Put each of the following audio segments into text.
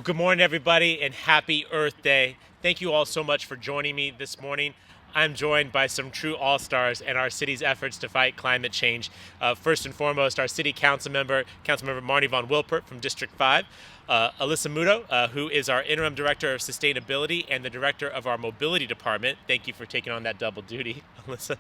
Well, good morning, everybody, and happy Earth Day. Thank you all so much for joining me this morning. I'm joined by some true all-stars in our city's efforts to fight climate change. First and foremost, our city Councilmember Marnie Von Wilpert from District 5, Alyssa Muto, who is our interim director of sustainability and the director of our mobility department. Thank you for taking on that double duty, Alyssa.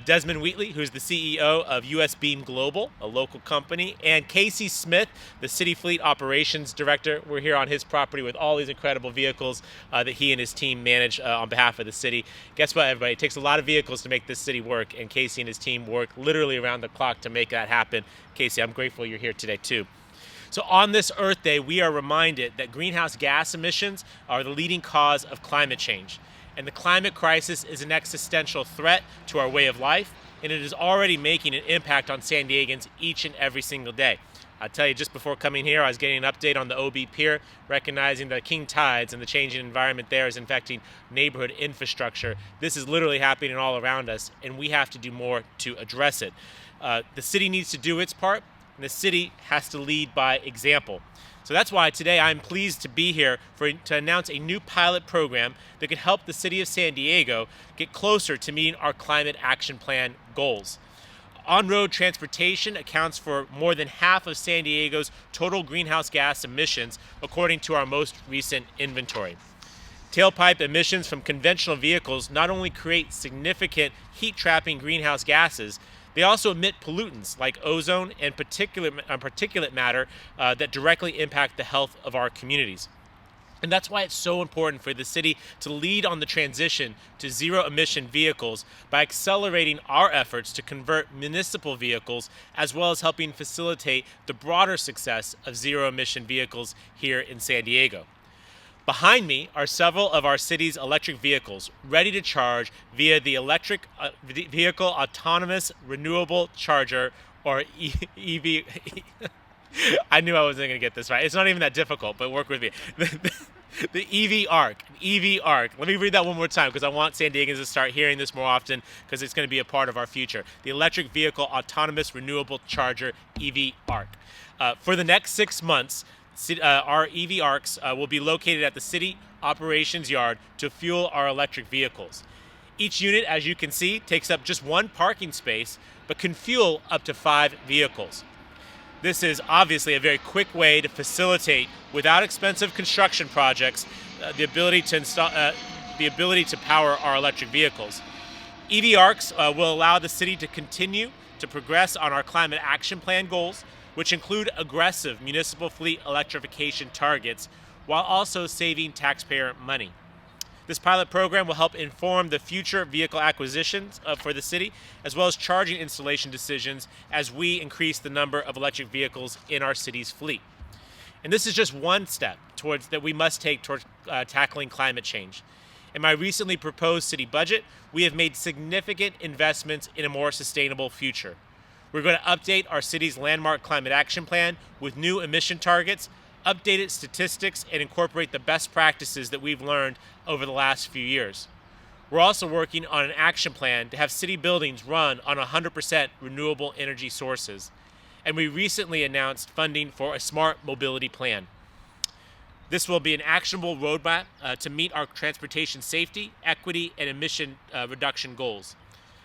Desmond Wheatley, who's the CEO of US Beam Global, a local company, and Casey Smith, the city fleet operations director. We're here on his property with all these incredible vehicles that he and his team manage on behalf of the city. Guess what, everybody? It takes a lot of vehicles to make this city work, and Casey and his team work literally around the clock to make that happen. Casey, I'm grateful you're here today, too. So on this Earth Day, we are reminded that greenhouse gas emissions are the leading cause of climate change. And the climate crisis is an existential threat to our way of life, and it is already making an impact on San Diegans each and every single day. I'll tell you, just before coming here, I was getting an update on the OB Pier, recognizing the king tides and the changing environment there is infecting neighborhood infrastructure. This is literally happening all around us, and we have to do more to address it. The city needs to do its part, and the city has to lead by example. So that's why today I'm pleased to be here to announce a new pilot program that could help the city of San Diego get closer to meeting our climate action plan goals. On-road transportation accounts for more than half of San Diego's total greenhouse gas emissions, according to our most recent inventory. Tailpipe emissions from conventional vehicles not only create significant heat-trapping greenhouse gases, they also emit pollutants like ozone and particulate matter that directly impact the health of our communities. And that's why it's so important for the city to lead on the transition to zero-emission vehicles by accelerating our efforts to convert municipal vehicles, as well as helping facilitate the broader success of zero-emission vehicles here in San Diego. Behind me are several of our city's electric vehicles ready to charge via the Electric Vehicle Autonomous Renewable Charger, or EV. I knew I wasn't going to get this right. It's not even that difficult, but work with me. The EV ARC. EV ARC. Let me read that one more time because I want San Diegans to start hearing this more often because it's going to be a part of our future. The Electric Vehicle Autonomous Renewable Charger, EV ARC. For the next 6 months, our EV ARCs will be located at the city operations yard to fuel our electric vehicles. Each unit, as you can see, takes up just one parking space, but can fuel up to 5 vehicles. This is obviously a very quick way to facilitate, without expensive construction projects, the ability to power our electric vehicles. EV ARCs will allow the city to continue to progress on our climate action plan goals, which include aggressive municipal fleet electrification targets, while also saving taxpayer money. This pilot program will help inform the future vehicle acquisitions for the city, as well as charging installation decisions as we increase the number of electric vehicles in our city's fleet. And this is just one step that we must take towards tackling climate change. In my recently proposed city budget, we have made significant investments in a more sustainable future. We're going to update our city's landmark climate action plan with new emission targets, updated statistics, and incorporate the best practices that we've learned over the last few years. We're also working on an action plan to have city buildings run on 100% renewable energy sources. And we recently announced funding for a smart mobility plan. This will be an actionable roadmap to meet our transportation safety, equity, and emission reduction goals.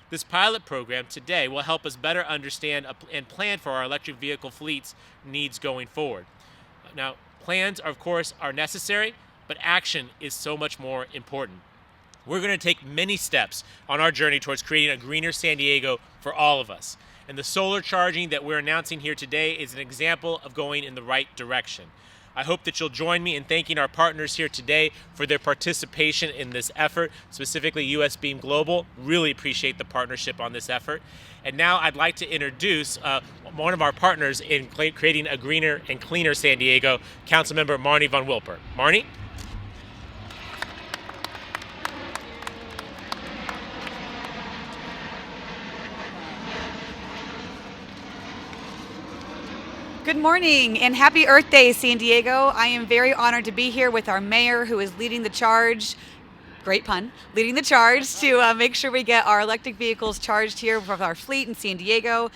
This pilot program today will help us better understand and plan for our electric vehicle fleet's needs going forward. Now, plans, of course, are necessary, but action is so much more important. We're going to take many steps on our journey towards creating a greener San Diego for all of us. And the solar charging that we're announcing here today is an example of going in the right direction. I hope that you'll join me in thanking our partners here today for their participation in this effort, specifically US Beam Global. Really appreciate the partnership on this effort. And now I'd like to introduce one of our partners in creating a greener and cleaner San Diego, Councilmember Marnie Von Wilpert. Marnie? Good morning and happy Earth Day, San Diego. I am very honored to be here with our mayor who is leading the charge, great pun, leading the charge to make sure we get our electric vehicles charged here with our fleet in San Diego.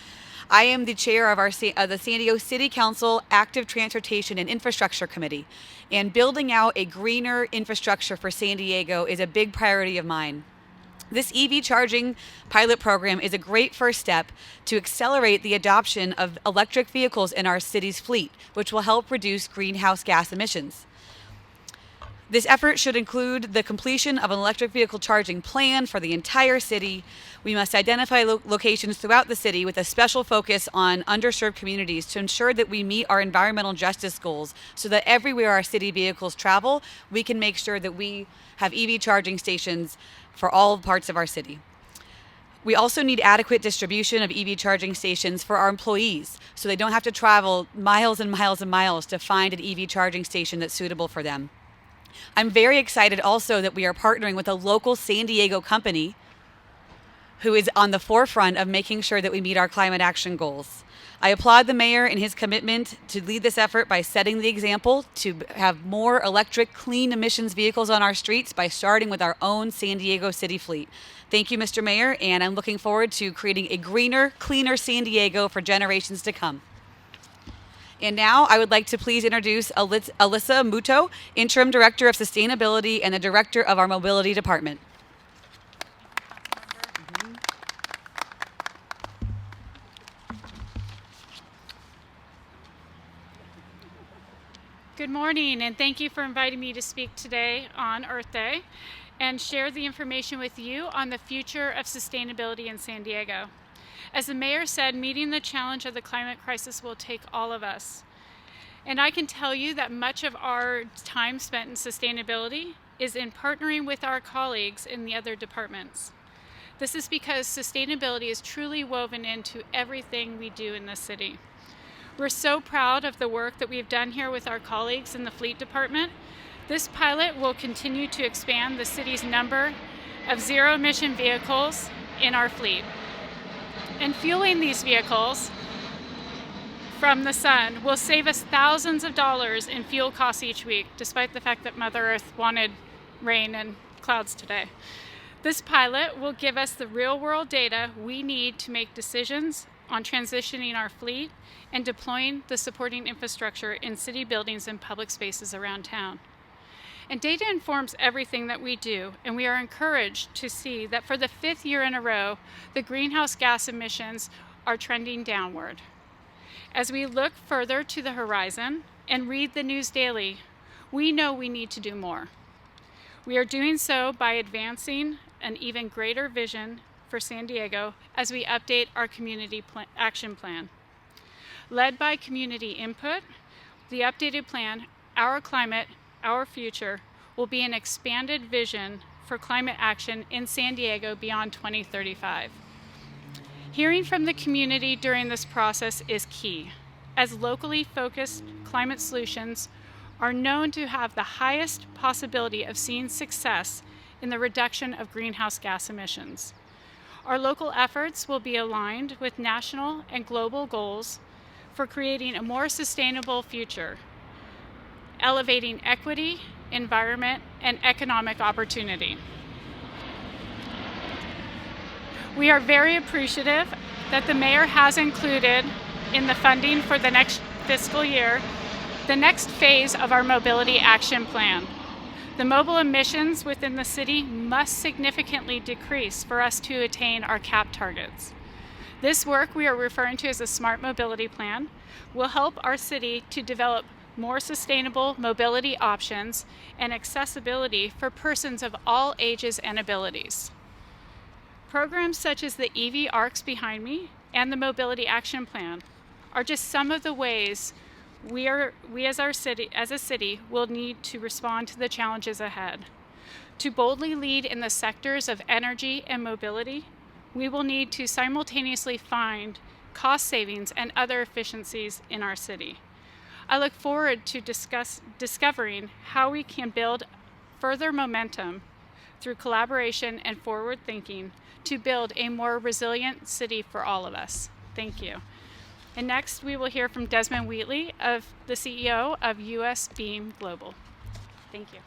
I am the chair of the San Diego City Council Active Transportation and Infrastructure Committee, and building out a greener infrastructure for San Diego is a big priority of mine. This EV charging pilot program is a great first step to accelerate the adoption of electric vehicles in our city's fleet, which will help reduce greenhouse gas emissions. This effort should include the completion of an electric vehicle charging plan for the entire city. We must identify locations throughout the city with a special focus on underserved communities to ensure that we meet our environmental justice goals so that everywhere our city vehicles travel, we can make sure that we have EV charging stations for all parts of our city. We also need adequate distribution of EV charging stations for our employees so they don't have to travel miles and miles and miles to find an EV charging station that's suitable for them. I'm very excited also that we are partnering with a local San Diego company who is on the forefront of making sure that we meet our climate action goals. I applaud the mayor in his commitment to lead this effort by setting the example to have more electric, clean emissions vehicles on our streets by starting with our own San Diego city fleet. Thank you, Mr. Mayor, and I'm looking forward to creating a greener, cleaner San Diego for generations to come. And now I would like to please introduce Alyssa Muto, Interim Director of Sustainability and the Director of our Mobility Department. Good morning, and thank you for inviting me to speak today on Earth Day and share the information with you on the future of sustainability in San Diego. As the mayor said, meeting the challenge of the climate crisis will take all of us. And I can tell you that much of our time spent in sustainability is in partnering with our colleagues in the other departments. This is because sustainability is truly woven into everything we do in this city. We're so proud of the work that we've done here with our colleagues in the fleet department. This pilot will continue to expand the city's number of zero-emission vehicles in our fleet. And fueling these vehicles from the sun will save us thousands of dollars in fuel costs each week, despite the fact that Mother Earth wanted rain and clouds today. This pilot will give us the real-world data we need to make decisions on transitioning our fleet and deploying the supporting infrastructure in city buildings and public spaces around town. And data informs everything that we do, and we are encouraged to see that for the 5th year in a row, the greenhouse gas emissions are trending downward. As we look further to the horizon and read the news daily, we know we need to do more. We are doing so by advancing an even greater vision for San Diego as we update our community action plan. Led by community input, the updated plan, Our Climate, Our Future, will be an expanded vision for climate action in San Diego beyond 2035. Hearing from the community during this process is key, as locally focused climate solutions are known to have the highest possibility of seeing success in the reduction of greenhouse gas emissions. Our local efforts will be aligned with national and global goals for creating a more sustainable future, elevating equity, environment, and economic opportunity. We are very appreciative that the mayor has included in the funding for the next fiscal year the next phase of our mobility action plan. The mobile emissions within the city must significantly decrease for us to attain our CAP targets. This work we are referring to as a smart mobility plan will help our city to develop more sustainable mobility options and accessibility for persons of all ages and abilities. Programs such as the EV ARCs behind me and the Mobility Action Plan are just some of the ways we as a city will need to respond to the challenges ahead. To boldly lead in the sectors of energy and mobility, we will need to simultaneously find cost savings and other efficiencies in our city. I look forward to discovering how we can build further momentum through collaboration and forward thinking to build a more resilient city for all of us. Thank you. And next we will hear from Desmond Wheatley, the CEO of US Beam Global. Thank you.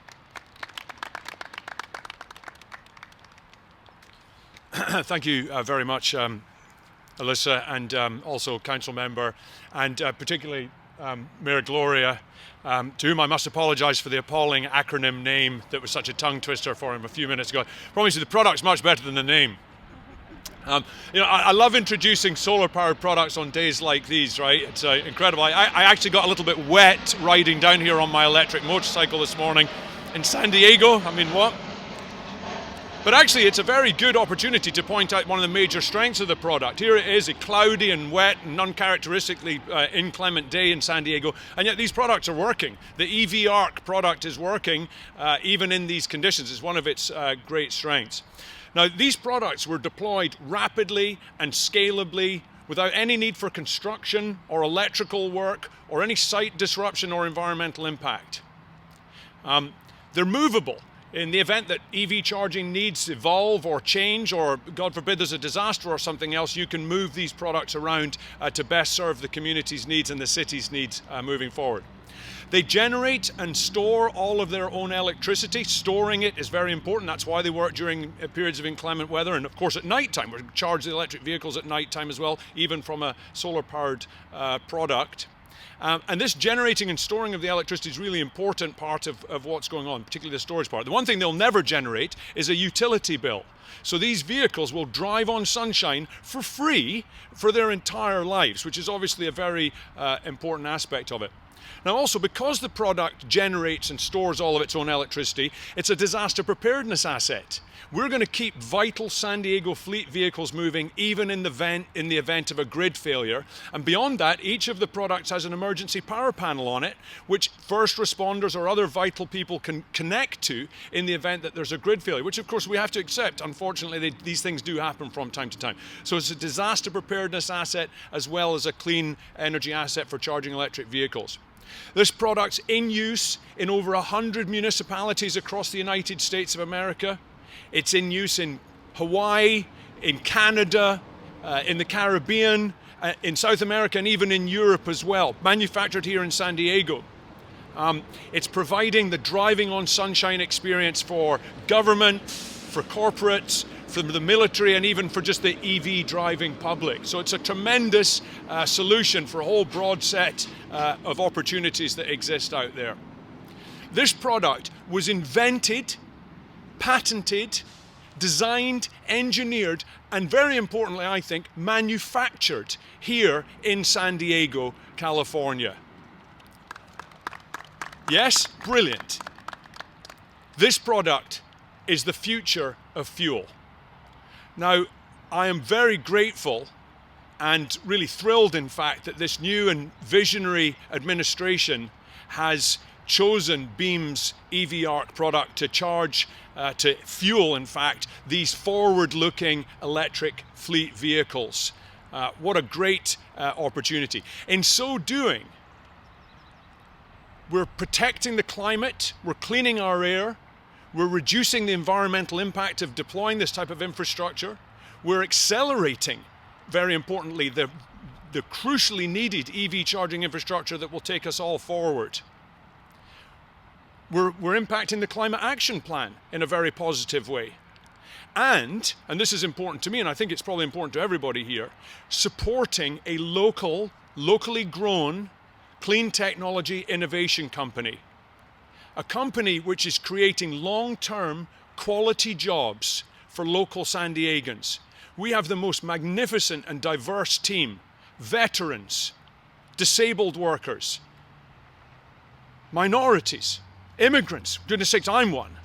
Thank you very much, Alyssa, and also council member, and particularly Mayor Gloria, to whom I must apologise for the appalling acronym name that was such a tongue twister for him a few minutes ago. I promise you the product's much better than the name. I love introducing solar-powered products on days like these, right? It's incredible. I actually got a little bit wet riding down here on my electric motorcycle this morning in San Diego. I mean, what? But actually, it's a very good opportunity to point out one of the major strengths of the product. Here it is, a cloudy and wet and uncharacteristically inclement day in San Diego, and yet these products are working. The EV Arc product is working even in these conditions. It's one of its great strengths. Now, these products were deployed rapidly and scalably without any need for construction or electrical work or any site disruption or environmental impact. They're movable. In the event that EV charging needs evolve or change, or God forbid there's a disaster or something else, you can move these products around to best serve the community's needs and the city's needs moving forward. They generate and store all of their own electricity. Storing it is very important. That's why they work during periods of inclement weather. And of course at night time, we charge the electric vehicles at night time as well, even from a solar powered product. And this generating and storing of the electricity is really important part of what's going on, particularly the storage part. The one thing they'll never generate is a utility bill. So these vehicles will drive on sunshine for free for their entire lives, which is obviously a very important aspect of it. Now also, because the product generates and stores all of its own electricity, it's a disaster preparedness asset. We're going to keep vital San Diego fleet vehicles moving even in the event of a grid failure. And beyond that, each of the products has an emergency power panel on it, which first responders or other vital people can connect to in the event that there's a grid failure, which of course we have to accept. Unfortunately, these things do happen from time to time. So it's a disaster preparedness asset as well as a clean energy asset for charging electric vehicles. This product's in use in over 100 municipalities across the United States of America. It's in use in Hawaii, in Canada, in the Caribbean, in South America, and even in Europe as well. Manufactured here in San Diego. It's providing the driving on sunshine experience for government, for corporates, for the military, and even for just the EV driving public. So it's a tremendous solution for a whole broad set of opportunities that exist out there. This product was invented, patented, designed, engineered, and very importantly, I think, manufactured here in San Diego, California. Yes, brilliant. This product is the future of fuel. Now, I am very grateful and really thrilled, in fact, that this new and visionary administration has chosen Beam's EV Arc product to charge, to fuel, in fact, these forward-looking electric fleet vehicles. What a great opportunity. In so doing, we're protecting the climate, we're cleaning our air, we're reducing the environmental impact of deploying this type of infrastructure. We're accelerating, very importantly, the crucially needed EV charging infrastructure that will take us all forward. We're impacting the Climate Action Plan in a very positive way. And this is important to me, and I think it's probably important to everybody here, supporting a locally grown, clean technology innovation company. A company which is creating long-term quality jobs for local San Diegans. We have the most magnificent and diverse team, veterans, disabled workers, minorities, immigrants, goodness sakes, I'm one,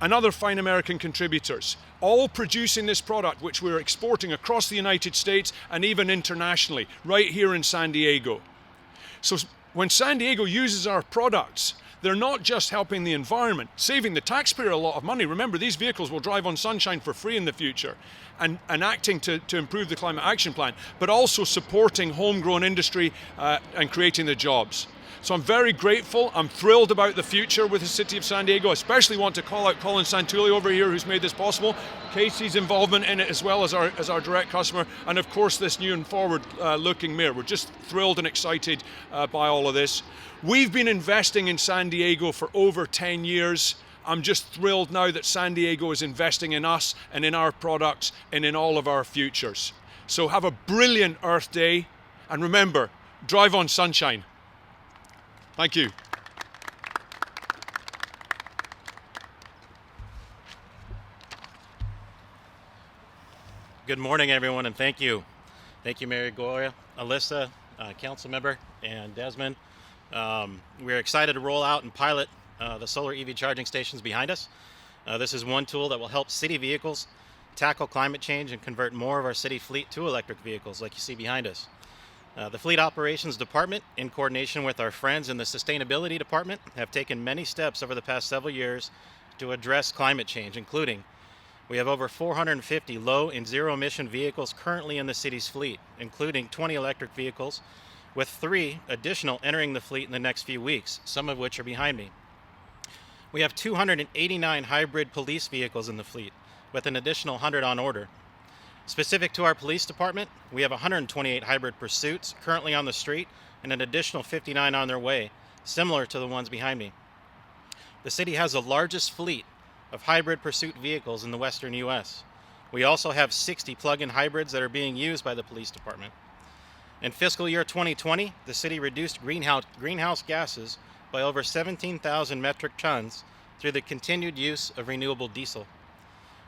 and other fine American contributors, all producing this product which we're exporting across the United States and even internationally, right here in San Diego. So when San Diego uses our products, they're not just helping the environment, saving the taxpayer a lot of money. Remember, these vehicles will drive on sunshine for free in the future, and acting to improve the Climate Action Plan, but also supporting homegrown industry and creating the jobs. So I'm very grateful. I'm thrilled about the future with the City of San Diego. I especially want to call out Colin Santulli over here, who's made this possible. Casey's involvement in it as well as our direct customer, and of course this new and forward-looking mayor. We're just thrilled and excited by all of this. We've been investing in San Diego for over 10 years. I'm just thrilled now that San Diego is investing in us and in our products and in all of our futures. So have a brilliant Earth Day, and remember, drive on sunshine. Thank you. Good morning, everyone, and thank you. Thank you, Mary Gloria, Alyssa, council member, and Desmond. We're excited to roll out and pilot the solar EV charging stations behind us. This is one tool that will help city vehicles tackle climate change and convert more of our city fleet to electric vehicles like you see behind us. The Fleet Operations Department, in coordination with our friends in the Sustainability Department, have taken many steps over the past several years to address climate change, including we have over 450 low and zero emission vehicles currently in the city's fleet, including 20 electric vehicles, with 3 additional entering the fleet in the next few weeks, some of which are behind me. We have 289 hybrid police vehicles in the fleet, with an additional 100 on order. Specific to our police department, we have 128 hybrid pursuits currently on the street and an additional 59 on their way, similar to the ones behind me. The city has the largest fleet of hybrid pursuit vehicles in the western U.S. We also have 60 plug-in hybrids that are being used by the police department. In fiscal year 2020, the city reduced greenhouse gases by over 17,000 metric tons through the continued use of renewable diesel.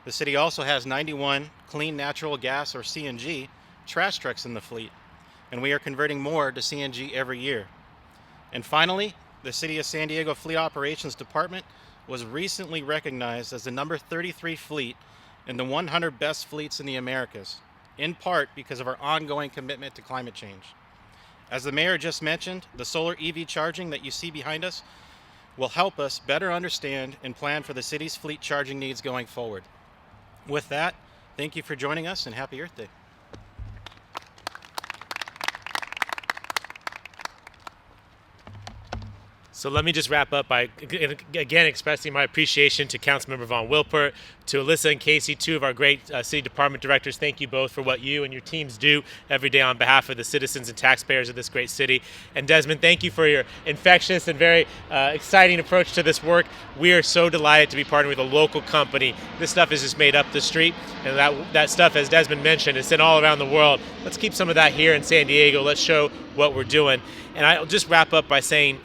The city also has 91 clean natural gas, or CNG, trash trucks in the fleet, and we are converting more to CNG every year. And finally, the City of San Diego Fleet Operations Department was recently recognized as the number 33 fleet in the 100 best fleets in the Americas, in part because of our ongoing commitment to climate change. As the mayor just mentioned, the solar EV charging that you see behind us will help us better understand and plan for the city's fleet charging needs going forward. With that, thank you for joining us, and happy Earth Day. So let me just wrap up by, again, expressing my appreciation to Councilmember Von Wilpert, to Alyssa and Casey, 2 of our great city department directors. Thank you both for what you and your teams do every day on behalf of the citizens and taxpayers of this great city. And Desmond, thank you for your infectious and very exciting approach to this work. We are so delighted to be partnering with a local company. This stuff is just made up the street, and that stuff, as Desmond mentioned, is sent all around the world. Let's keep some of that here in San Diego. Let's show what we're doing. And I'll just wrap up by saying,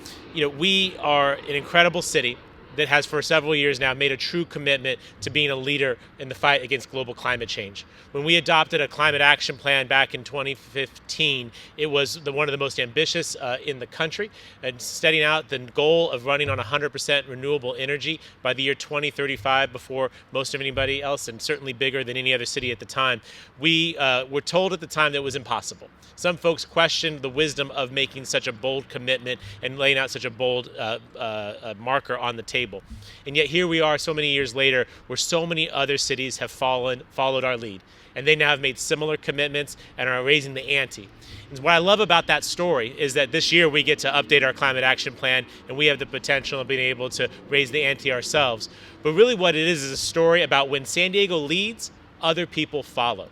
we are an incredible city that has for several years now made a true commitment to being a leader in the fight against global climate change. When we adopted a climate action plan back in 2015, it was one of the most ambitious in the country, and setting out the goal of running on 100% renewable energy by the year 2035 before most of anybody else, and certainly bigger than any other city at the time. We were told at the time that it was impossible. Some folks questioned the wisdom of making such a bold commitment and laying out such a bold marker on the table. And yet here we are so many years later, where so many other cities have followed our lead. And they now have made similar commitments and are raising the ante. And what I love about that story is that this year we get to update our climate action plan, and we have the potential of being able to raise the ante ourselves. But really what it is a story about when San Diego leads, other people follow.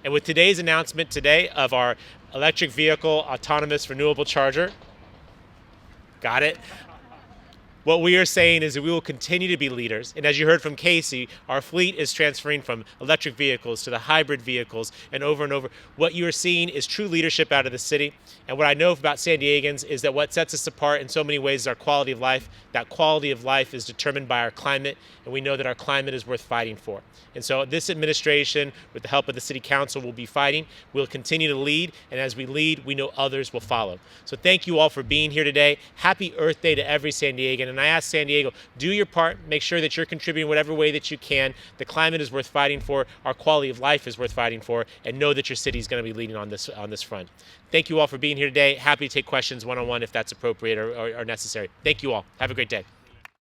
And with today's announcement today of our electric vehicle autonomous renewable charger, got it? What we are saying is that we will continue to be leaders. And as you heard from Casey, our fleet is transferring from electric vehicles to the hybrid vehicles and over. What you are seeing is true leadership out of the city. And what I know about San Diegans is that what sets us apart in so many ways is our quality of life. That quality of life is determined by our climate, and we know that our climate is worth fighting for. And so this administration, with the help of the City Council, will be fighting. We'll continue to lead, and as we lead, we know others will follow. So thank you all for being here today. Happy Earth Day to every San Diegan. And I ask San Diego, do your part, make sure that you're contributing whatever way that you can. The climate is worth fighting for, our quality of life is worth fighting for, and know that your city is going to be leading on this front. Thank you all for being here today. Happy to take questions one-on-one if that's appropriate or necessary. Thank you all. Have a great day.